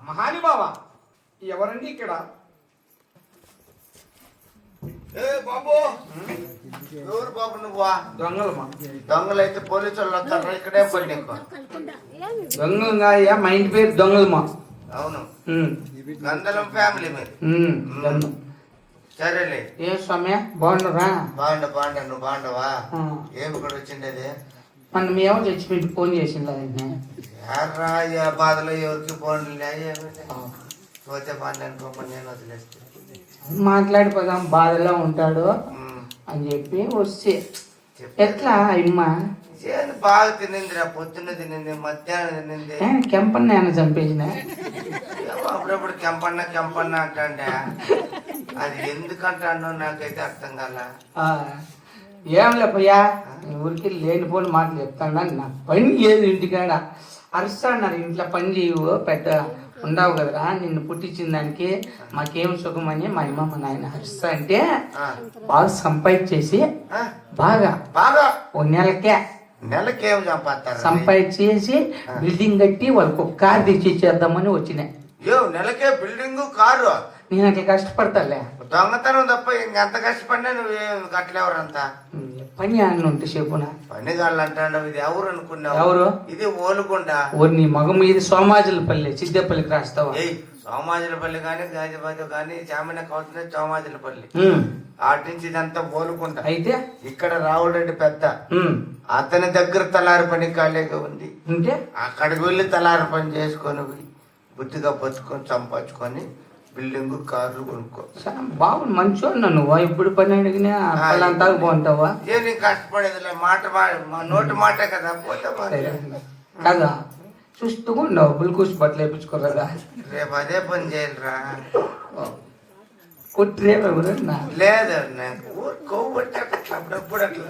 మహానుభావా, ఎవరండి ఇక్కడ? బాబు ఎవరు బాబు నువ్వా? దొంగలమా? దొంగలైతే పోలీసు వాళ్ళు వస్తారా? ఇక్కడే పడి దొంగలు కాదయ్యా, మా ఇంటి పేరు దొంగలమా. అవును, గంధలం ఫ్యామిలీ మీరు. సరేలే. ఏ స్వామి బాగున్నారా? బాగుండ నువ్వు బాగుండవా? ఏమి ఇక్కడ వచ్చిండేది? మన మేము చచ్చిపెట్టి ఫోన్ చేసిందా? యారా ఏ బాధలో ఎవరికి ఫోన్ పోతే బాగుంది అనుకోమని నేను వదిలేస్తే మాట్లాడిపోదాం, బాధలో ఉంటాడు అని చెప్పి వస్తే ఎట్లా అమ్మా? బాగా తినిందిరా, పొద్దున్న తినింది, మధ్యాహ్నం తినింది. కెంపన్న ఏమైనా చంపేసిన? అప్పుడప్పుడు కెంపన్న అంటాండే, అది ఎందుకంటాను నాకైతే అర్థం కాల. ఏం లేపయ్యా, ఊరికి లేనిపోని మాటలు చెప్తాను. నా పని ఏది ఇంటికాడ అరుస్తాన్నారు, ఇంట్లో పని చేయవు, పెద్ద ఉండవు కదరా, నిన్ను పుట్టించిన దానికి మాకేం సుఖమని మా అమ్మ మా నాయన అరుస్తా అంటే బాగా సంపాదించేసి బాగా బాగా ఓ నెలకేం సంపాదించేసి బిల్డింగ్ కట్టి వాళ్ళకి ఒక కారు తెచ్చిచ్చేద్దామని వచ్చినాయి. నెలకే బిల్డింగ్ కారు? నేను అట్లా కష్టపడతాలే. దొంగతనం తప్ప ఇంకెంత కష్టపడినా నువ్వేం కట్టలేవరంతా. పని అన్న ఉంటే చెప్పునా? పని కాళ్ళు అంటాడు. ఇది ఎవరు అనుకున్నావు? ఎవరు? ఇది ఓలుకొండ. నీ మగం ఇది సోమాజులపల్లి, సిద్ధేపల్లికి రాస్తావా? సోమాజులపల్లి కానీ గాజిబాదు కానీ చామనకు అవుతుంది సోమాజులపల్లి. అటు నుంచి ఇదంతా ఓలుకొండ. అయితే ఇక్కడ రావులరెడ్డి పెద్ద అతని దగ్గర తలారి పని ఖాళీగా ఉంది. అక్కడికి వెళ్ళి తలారి పని చేసుకొని బుద్ధిగా బతుకొని సంపాదించుకొని బిల్డింగ్ కార్లు కొనుక్కో. బాబు మంచో నువ్వు ఇప్పుడు పని అడిగినా అంతా బాగుంటావా? నేను కష్టపడేదిలే, మాట నోటి మాటే కదా. పోతే కదా చూస్తూ ఉండవు, బుల్కూసి బట్టలు వేయించుకోరా. రేపు అదే పని చేయాలిరా. కొట్టిరేపు ఎవరన్నా? లేదు, కొవ్వొట్టి అప్పుడప్పుడు అట్లా.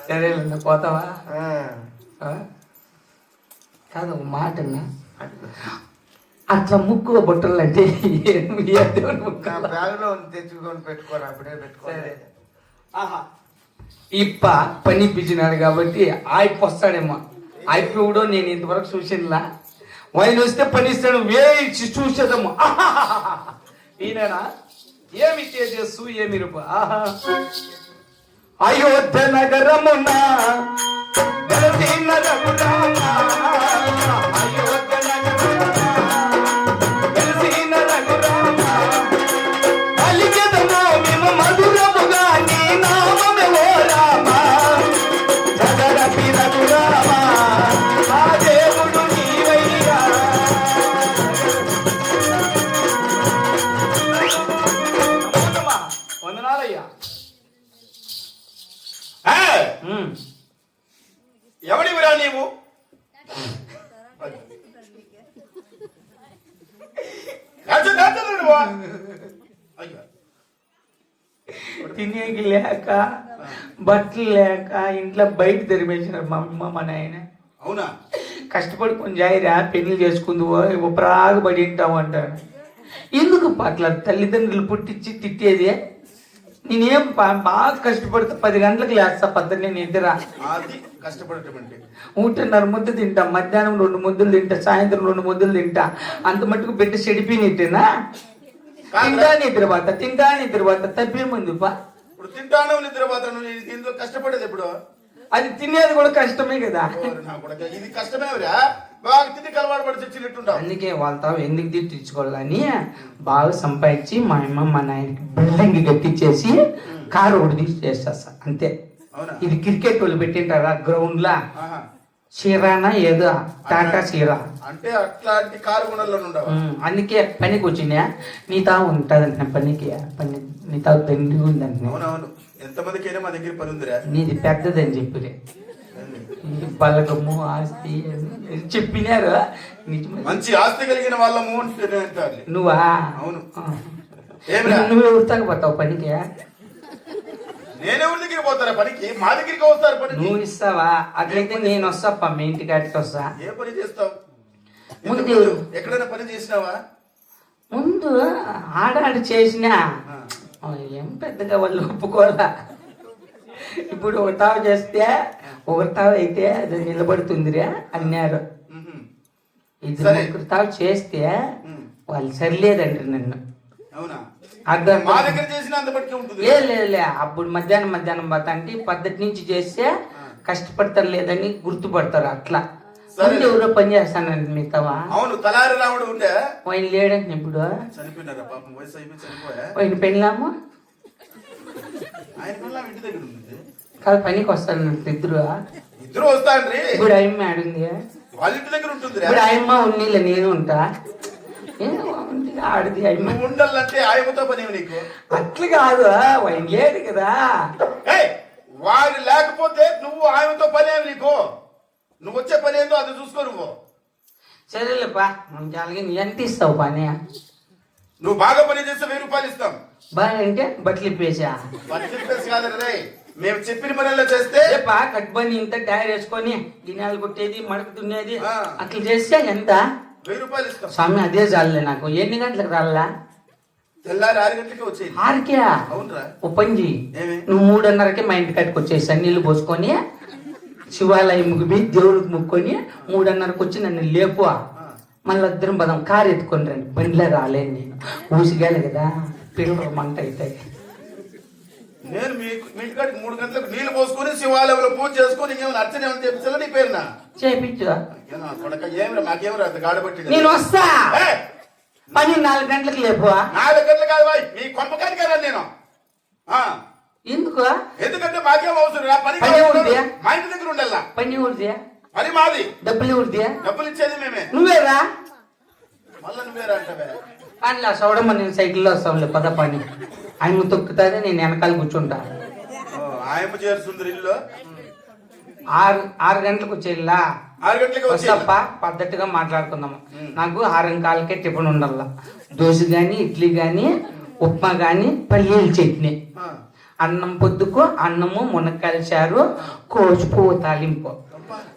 సరే పోతావా? కాదు మాటన్నా, అట్లా ముక్కు బొట్టలు అంటే బ్యాగులో తెచ్చుకొని పెట్టుకోరా, అప్పుడే పెట్టుకోవాలి. ఇప్ప పని పిచ్చినాడు కాబట్టి ఆయప్ప వస్తాడేమో. ఆయప్ప కూడా నేను ఇంతవరకు చూసినలా. ఆయన వస్తే పని ఇస్తాడు, వేయించి చూసేదమ్మా. ఈయననా ఏమి చేసు ఏమి రూప. అయోధ్య నగరమునా ఎవడివిరా నీవు? తినేకి లేక బట్టలు లేక ఇంట్లో బయట తెరిపేసినారు మా అమ్మ మా నాయన. అవునా? కష్టపడుకొని జాయిరా పెళ్లి చేసుకుందువో ఉపరాగు పడి ఉంటావు అంటాడు. ఎందుకు అట్లా తల్లిదండ్రులు పుట్టించి తిట్టేది? నేనేం బాగా కష్టపడతా, 10 గంటలకు లేస్తా, పొద్దున్నే నిద్ర. ఒకటిన్నర ముద్ద తింటా, మధ్యాహ్నం 2 ముద్దలు తింటా, సాయంత్రం 2 ముద్దలు తింటా. అంత మట్టుకు పెట్టి చెడిపోయినట్టేనా? తింటా నిద్రపోతా తప్పే ముందు ఇప్పుడు తింటాను నిద్రపోతాను. ఇందులో కష్టపడేది ఎప్పుడు? అది తినేది కూడా కష్టమే కదా. ఇది కష్టమే, బాగా తిని కలవాడు పడి తెచ్చినట్టుంటావు. అందుకే వాళ్ళతో ఎందుకు తిట్టించుకోవాలని బాగా సంపాదించి మా అమ్మ మా నాయనకి బిల్డింగ్ కట్టించేసి కారు ఒకటి తీసి చేసేస్తా అంతే. ఇది క్రికెట్ వాళ్ళు పెట్టింటారా గ్రౌండ్ లా, చీరానా ఏదో టాటా చీరా అంటే అట్లాంటి కారు గుణంలో ఉండవు. అందుకే పనికి వచ్చినా నీతా ఉంటదంట. పనికి పని నీతా దండి ఉందంట. అవునవును, ఎంతమందికైనా మా దగ్గర పని ఉందిరా. నీది పెద్దదని చెప్పిరే, బలగము ఆస్తి చెప్పినారు. మంచి ఆస్తి కలిగిన వాళ్ళము నువ్వా? అవును. నువ్వు ఎవరితాక పోతావు పనికి? నేనెవరి దగ్గర పోతారా పనికి? మా దగ్గరికి వస్తారు పని. నువ్వు ఇస్తావా? అట్లయితే నేను వస్తా, మీ ఇంటికి అట్లా వస్తా. ఏ పని చేస్తావు? ముందు ఎక్కడైనా పని చేసినావా? ముందు ఆడాడు చేసినా ఏం పెద్దగా వాళ్ళు ఒప్పుకోవాలా. ఇప్పుడు ఒక తావ చేస్తే ఒక తావ అయితే అది నిలబడుతుందిరా అన్నారు. ఇద్దరు ముగ్గురు తావ చేస్తే వాళ్ళు సరిలేదంటారు నన్ను. అవునా? అర్థం మా దగ్గర చేసిన అంత బట్టి ఉంటుంది. లే అప్పుడు మధ్యాహ్నం పోతా అంటే పద్ధతి నుంచి చేస్తే కష్టపడతారు లేదని గుర్తుపడతారు. అట్లా ఎవరో పని చేస్తానండి మిగతావా. అవును, తలారి రాముడు ఉండే ఆయన లేడండి ఇప్పుడు. చనిపోయినారా పాపం? వయసు అయిపోయి చనిపోయా. ఆయన పెళ్ళాము ఆయన పిల్ల ఇంటి దగ్గర ఉంది. కాదు పనికి వస్తాను ఇద్దరు. ఇద్దరు వస్తాండ్రి. ఇప్పుడు ఆయమ్మ ఆడుంది. వాళ్ళ ఇంటి దగ్గర ఉంటుంది. ఇప్పుడు ఆయమ్మ ఉన్నీళ్ళ నేను ఉంటా. ఆడిది ఆయమ్మ. నువ్వు ఉండాలంటే ఆయమ్మతో పని నీకు. అట్లా కాదు ఆయన లేదు కదా. వాడు లేకపోతే నువ్వు ఆయనతో పని ఏమి నీకు? నువ్వు వచ్చే పని ఏందో అది చూసుకో నువ్వు. సరేలేపా అలాగే ఎంత ఇస్తావు పని? నువ్వు బాగా పని చేస్తే 1000 రూపాయలు ఇస్తాం. బాగా అంటే బట్టలు ఇప్పేసా? బట్టలు ఇప్పేసి కాదు రే, మేము చెప్పిన పనుల్లో చేస్తే కట్టుబడి ఇంత టైర్ వేసుకొని గిన్నెలు కొట్టేది మడక దున్నేది అట్లా చేస్తే ఎంత? 1000 రూపాయలు ఇస్తాం. స్వామి అదే చాలే నాకు. ఎన్ని గంటలకు రాలా? తెల్లారి 6 గంటలకి వచ్చేది. 6కే? అవునరా. ఓ పని చెయ్యి, నువ్వు 3:30కే మా ఇంటి కట్టుకు వచ్చేసాను. నీళ్ళు పోసుకొని శివాలయం ముగ్గి దేవుడికి ముక్కొని 3:30కి వచ్చి నన్ను లేపు. మళ్ళీ ఇద్దరం పదం కారు ఎత్తుకొని రండి. బండిలో రాలేను నేను, ఊసిగాలి కదా పిల్లలు మంట అవుతాయి. నేను మీ ఇంటికాడికి 3 గంటలకు నీళ్లు పోసుకొని శివాలయంలో పూజ చేసుకొని ఇంకేమైనా అర్చన ఏమైనా చేపించాలా నీ పేరునా? చేపించు. కొడక ఏమిరా మాకేమరా అంత గాడబట్టి. నేను వస్తా. పని 4 గంటలకు లేపు. 4 గంటలు కాదు బాయ్, మీ కొంపకానికి రా నేను. ఎందుకు? ఎందుకంటే మాకేం అవసరం. పని మా ఇంటి దగ్గర ఉండాలా. పని ఊరిదే, పని మాది. డబ్బులు ఊరిదే, డబ్బులు ఇచ్చేది మేమే. నువ్వేరా? మళ్ళా నువ్వేరా అంటావే. అట్లా సౌడమ్మ నేను సైకిల్లో వస్తాంలే పద పని. ఆయన తొక్కుతానే నేను వెనకాల కూర్చుంటా. ఆయమ్మ చేరుతుంది ఇల్లు. 6 గంటలకు వచ్చేలా. 6 గంటలకు వస్తప్ప పద్ధతిగా మాట్లాడుకుందాము. నాకు 6:15కే టిఫిన్ ఉండాల. దోశ గాని ఇడ్లీ గాని ఉప్మా గాని పల్లీల చట్నీ. అన్నం పొద్దుకు అన్నము మునక్కాయల చారు కోసుపు తాలింపు.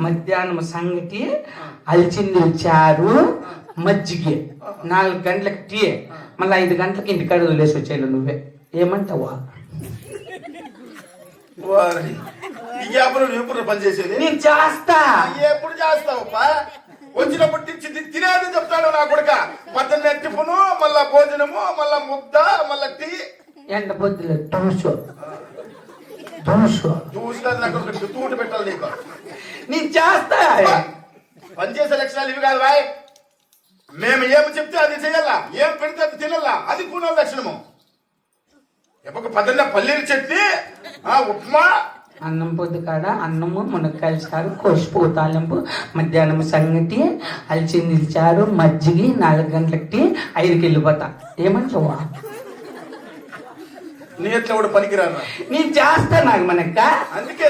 మధ్యాహ్నం సంగటి అల్చింది చారు మజ్జిగ. 4 గంటలకు టీ. మళ్ళీ 5 గంటలకు ఇంటికాడ వదిలేసి వచ్చేయాలి. నువ్వే ఏమంటావా? ఎప్పుడు పని చేసేది? నేను చేస్తా. ఎప్పుడు చేస్తావు? వచ్చినప్పుడు తినేది చెప్తాడు నా కొడుక. పొద్దున్న టిఫను, మళ్ళా భోజనము, మళ్ళా ముద్ద, మళ్ళా టీ. ఎండ పొద్దులే దోశ తూట పెట్టాలి నీకు. నేను చేస్తా. పనిచేసే లక్షణాలు ఇవి కాదు బాయ్. మేము ఏమి చెప్తే అది చేయాలా, ఏం పెడితే అది తినాలా, అది కూన లక్షణము. ఎప్పుడు పొద్దున్న పల్లీల చట్నీ ఉప్మా. అన్నం పొద్దు కాడ అన్నము మునక్కాయల చారు కోసిపు తాలింపు. మధ్యాహ్నం సంగటి అల్చింది చారు మజ్జిగి. 4 గంటలకి టీ. 5కి వెళ్ళిపోతా. ఏమంటావా? నీ ఎట్లా కూడా పనికిరాను. నేను చేస్తా. నాకు మనక్క అందుకే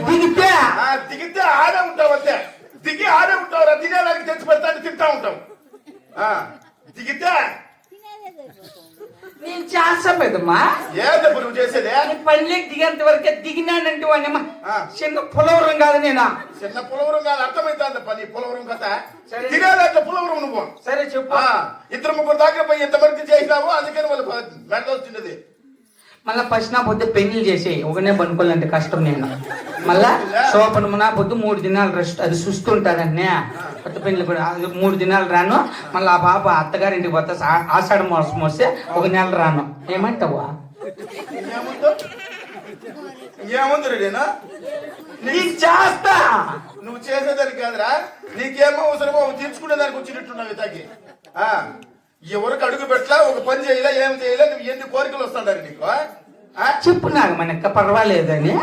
దిగితే దిగితే ఆడే ఉంటావు. అంతే దిగి ఆడే ఉంటావు. తినేదానికి తెచ్చి పెడతా తింటా ఉంటావు. దిగితే నేను చేస్తా పెద్దమ్మా. ఏదో నువ్వు చేసేదే. పల్లెకి దిగేంత వరకే దిగినానంటే వాడినమ్మా చిన్న పులవరం కాదు. నేను చిన్న పులవరం కాదు, అర్థమైతే పని పులవరం కథ. తినేదాంట్లో పులవరం నువ్వు. సరే చెప్పు. 2-3 దాకా పోయి ఎంతవరకు చేసినావు, అందుకని వాళ్ళు మెంట వచ్చినది. మళ్ళా ఫస్ట్ నా పొద్దు పెళ్లి చేసేయి. ఒకనే పనుకోవాలంటే కష్టం. నేను మళ్ళా శోభనము నా పొద్దు 3 దినాలు రెస్ట్. అది చూస్తుంటాదన్నే కొత్త పెళ్లి కూడా. 3 దినాలు రాను. మళ్ళీ ఆ పాప అత్తగారింటికి పోతా. ఆషాఢ మాసం వస్తే 1 నెల రాను. ఏమంటావా? ఏముంది రెడీనా? నేను చేస్తా. నువ్వు చేసేదానికి కాదురా, నీకేమో అవసరమో తీర్చుకునే దానికి వచ్చినట్టున్నావు. తగ్గి ఎవరికి అడుగు పెట్టలా, ఒక పని చేయలే, ఏం చేయలే. నువ్వు ఎన్ని కోరికలు వస్తుంటారు నీకు? చెప్పు నాకు మనక్క పర్వాలేదని.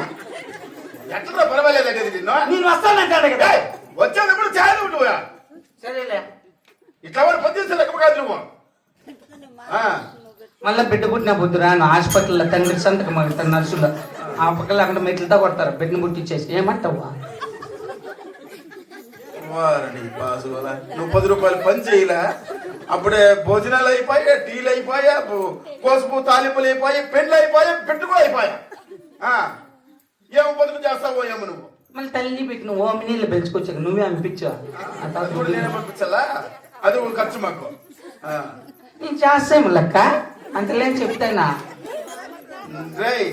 ఎట్లా పర్వాలేదండి నిన్ను? నేను వస్తానంటాడు కదా. వచ్చేటప్పుడు చాలు నువ్వు. సరేలే. ఇట్లా వాడు పనిచేసే లెక్క కాదు నువ్వు. మళ్ళీ బిడ్డ పుట్టిన బుద్ధి రాను. హాస్పిటల్లో తండ్రి సంతకం అడుగుతారు నర్సులు. ఆ పక్కన అక్కడ మెట్లతో కొడతారు. బిడ్డను పుట్టించేసి. ఏమంటావా? నువ్వు 10 రూపాయలు పని చేయలే, అప్పుడే భోజనాలు అయిపోయా, టీలు అయిపోయా, కోసుపు తాలింపులు అయిపోయి, పెండ్లు అయిపోయా, పెట్టుకు అయిపోయా. ఏమో బతుకు చేస్తావో ఏమో నువ్వు. మళ్ళీ తల్లి పెట్టిన ఓమి నీళ్ళు పెంచుకొచ్చాక నువ్వే అనిపించా అది కూడా నేనే పంపించాలా? అది ఒక ఖర్చు మాకు. నేను చేస్తాము లెక్క అంతలేని చెప్తానా. రేయ్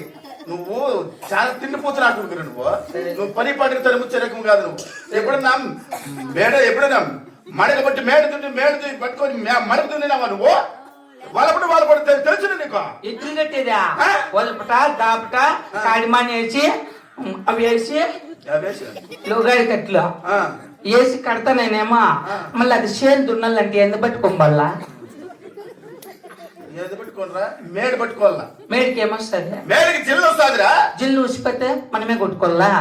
నువ్వు చాలా తిండిపోతు నాకుంటున్నా. నువ్వు పని పాటికి తరిముచ్చే రకం కాదు. నువ్వు ఎప్పుడైనా మడక బట్టి మేడ పట్టుకొని మడక తిన్నావా నువ్వు? వాళ్ళ పడి తెలుసు నీకు. ఎత్తులు కట్టేదా వాళ్ళపట దాపట కాడిమాని వేసి అవి వేసి లోగాడి కట్లు వేసి కడతా నేనేమో. మళ్ళీ అది చేను దున్నాలంటే ఎంత పట్టుకోవాలా? ఏది పట్టుకోనరా? మేడ పట్టుకోవాలా? మేడికి ఏమొస్తుంది? మేడకి జిల్లు వస్తుందిరా. జిల్లు ఊసిపోతే మనమే కొట్టుకోవాలా?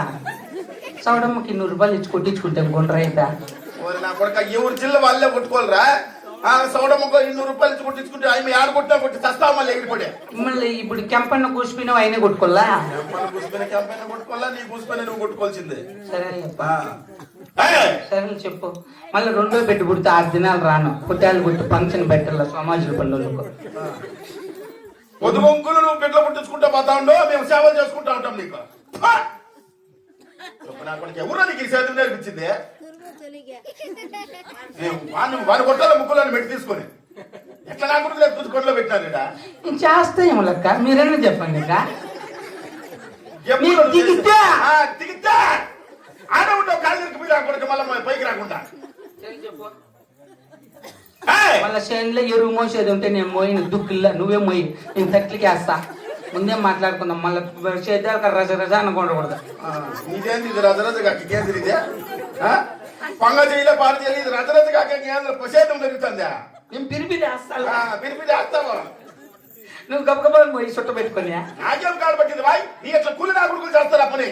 సౌడమ్మకి 100 రూపాయలు ఇచ్చి కొట్టించుకుంటాం గుండ్ర అయితే. నా కొడుక ఎవరు జిల్లు వాళ్ళే కొట్టుకోవాలరా? సౌడమ్మకు 200 రూపాయలు ఇచ్చి కొట్టించుకుంటే ఆయన ఆడ కొట్టినా కొట్టి చస్తావు మళ్ళీ ఎగిరిపడే. మళ్ళీ ఇప్పుడు కెంపన్న కూసిపోయినావు అయినా కొట్టుకోవాలా? కెంపైనా కొట్టుకోవాలా? నీ కూసిపోయినా నువ్వు కొట్టుకోవాల్సిందే. సరే సరే చెప్పు. మళ్ళీ 2వ పెట్టి పుడితే 6 దినాలు రాను. పుట్టాలు పుట్టి ఫంక్షన్ పెట్టాల సమాజుల పనులకు. పొద్దుగొంకులు నువ్వు బిడ్డలు పుట్టించుకుంటా పోతా ఉండో, మేము సేవలు చేసుకుంటా ఉంటాం నీకు. నా కొడుకు ఎవరో నీకు ఈ సేద్యం నేర్పించింది? వాడిని కొట్టాల ముక్కులను పెట్టి తీసుకొని ఎట్లా నా కొడుకు లేకపోతే కొట్లో పెట్టినారు. నేను చేస్తాయేమో లెక్క మీరైనా చెప్పండి. దిగితే ఆడ ఉంటావు కాళ్ళకి మీరు కొడుకు మళ్ళీ పైకి రాకుండా. మళ్ళీ చేనులో ఎరువు మోసేది ఉంటే నేను మోయిన దుక్కుల్లా నువ్వే మోయి నేను తట్లకి వేస్తా. ముందే మాట్లాడుకుందాం. మళ్ళీ చేద్దాక రజ రజ అనకూడదు. నీదేంది ఇది రజరజ కాకేంది ఇదే? పంగ చేయలే పాడు చేయలేదు. ఇది రజరజ కాకే ప్రసేదం జరుగుతుందా? నేను పిరిపి వేస్తాను. పిలిపి వేస్తావు నువ్వు గబగబా మోయి చుట్ట పెట్టుకొని. నాకేం కాలు పట్టింది బాయ్? నీ ఎట్లా కూలి నా కొడుకులు చేస్తారు ఆ పని.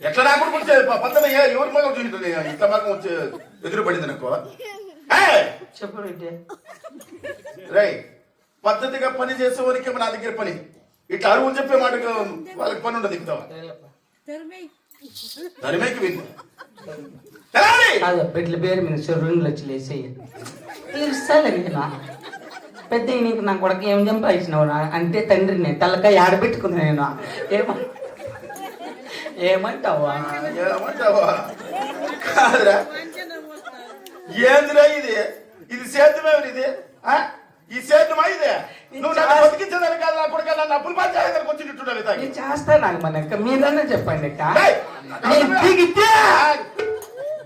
ఎట్లా నా కొడుకు పద్ధతి ఎవరి మగం చూసింటుంది? ఇంత మగం వచ్చి ఎదురు పడింది నాకు. చెప్పు రై పద్ధతిగా పని చేసేవారికి నా దగ్గర పని. ఇట్లా అరువులు చెప్పే మాటకు వాళ్ళకి పని ఉండదు. దిగుతావా? తరిమేకి విందు బిడ్డల పేరు మీద చెరువులు వచ్చి లేసేయి తెలుస్తాలే. పెద్ద నీకు నా కొడుకు ఏం చంపాయిచ్చినావు అంటే తండ్రిని తలకాయ ఆడబెట్టుకున్నా నేను. ఏమంటావా? కాదురా ఏందిరా ఇది? ఇది సేద్యమేమి? ఇది ఈ సేద్యమా? ఇదే నువ్వు నన్ను బతికించేదాన్ని కాదు. నా కొడుకు నన్ను అప్పులు పంచాయతీకి వచ్చినట్టు చేస్తా. నాకు మన మీరన్నా చెప్పండి.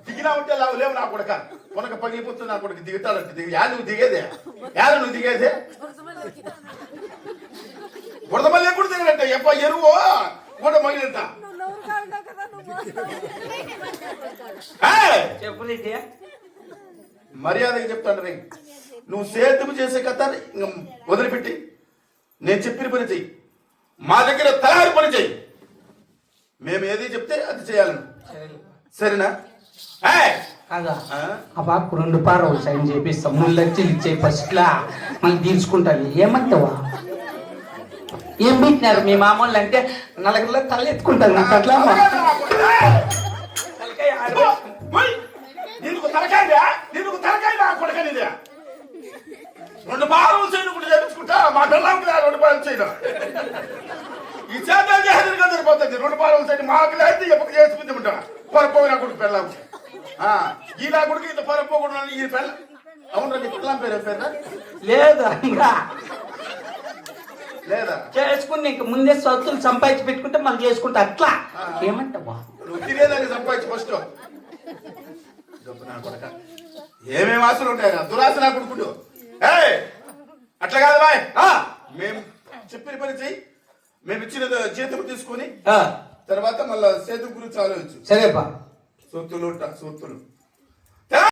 దిగినా ఉంటే లేవు నా కొడుక. కొనక పగిలిపోతుంది నా కొడుకు. దిగుతాడంటే నువ్వు దిగేదే? నువ్వు దిగేదే? బురదమల్లి ఎప్పుడు దిగనంట? ఎరువు కూడా మగిలింట. మర్యాదగా చెప్తాను రే. నువ్వు సేద్యం చేసే కథ వదిలిపెట్టి నేను చెప్పిన పని చెయ్యి. మా దగ్గర తయారు పని చెయ్యి. మేము ఏది చెప్తే అది చేయాలను. సరేనా? కాదా ఆ బాబు 2 పారవులు సైన్ చేపిస్తాం. 3 లక్షలు ఇచ్చే ఫస్ట్లా మళ్ళీ తీర్చుకుంటాను. ఏమంటావా? ఏం పెట్టినారు మీ మామూలు అంటే నలుగురిలో తల ఎత్తుకుంటాను. నాకు అట్లా తలకాయ నా కొడుకనిదే 2 పారవులు చేయను కూడా చేపించుకుంటా. మా పిల్లలకి 2 పారవులు చేయడం ఈ చేతాలు చేసేది కదా సరిపోతుంది. 2 పారవులు చేయడం మాకు లేదు. ఎప్పుడు చేసుకుంటూ ఉంటా పొరపోయి నా కొడుకు పిల్లలు. ఈ నా కొడుకు ఇంత పొరపోకుండా ఈ పిల్ల. అవును నీ పిల్లం పేరు లేదు ఇంకా లేదా? చేసుకుని నీకు ముందే సొత్తులు సంపాదించి పెట్టుకుంటే మళ్ళీ చేసుకుంటా. అట్లా ఏమంటావా? నువ్వు తినేదానికి సంపాదించి ఫస్ట్. నా కొడుక ఏమేమి ఆశలు ఉంటాయి? దురాశ నా కొడుకుంటు. అట్లా కాదు బాయ్. మేము చెప్పిన పని చెయ్యి. మేము ఇచ్చిన జీతం తీసుకొని తర్వాత మళ్ళా సేతు గురించి ఆలోచించు. సరేపా. సొత్తులు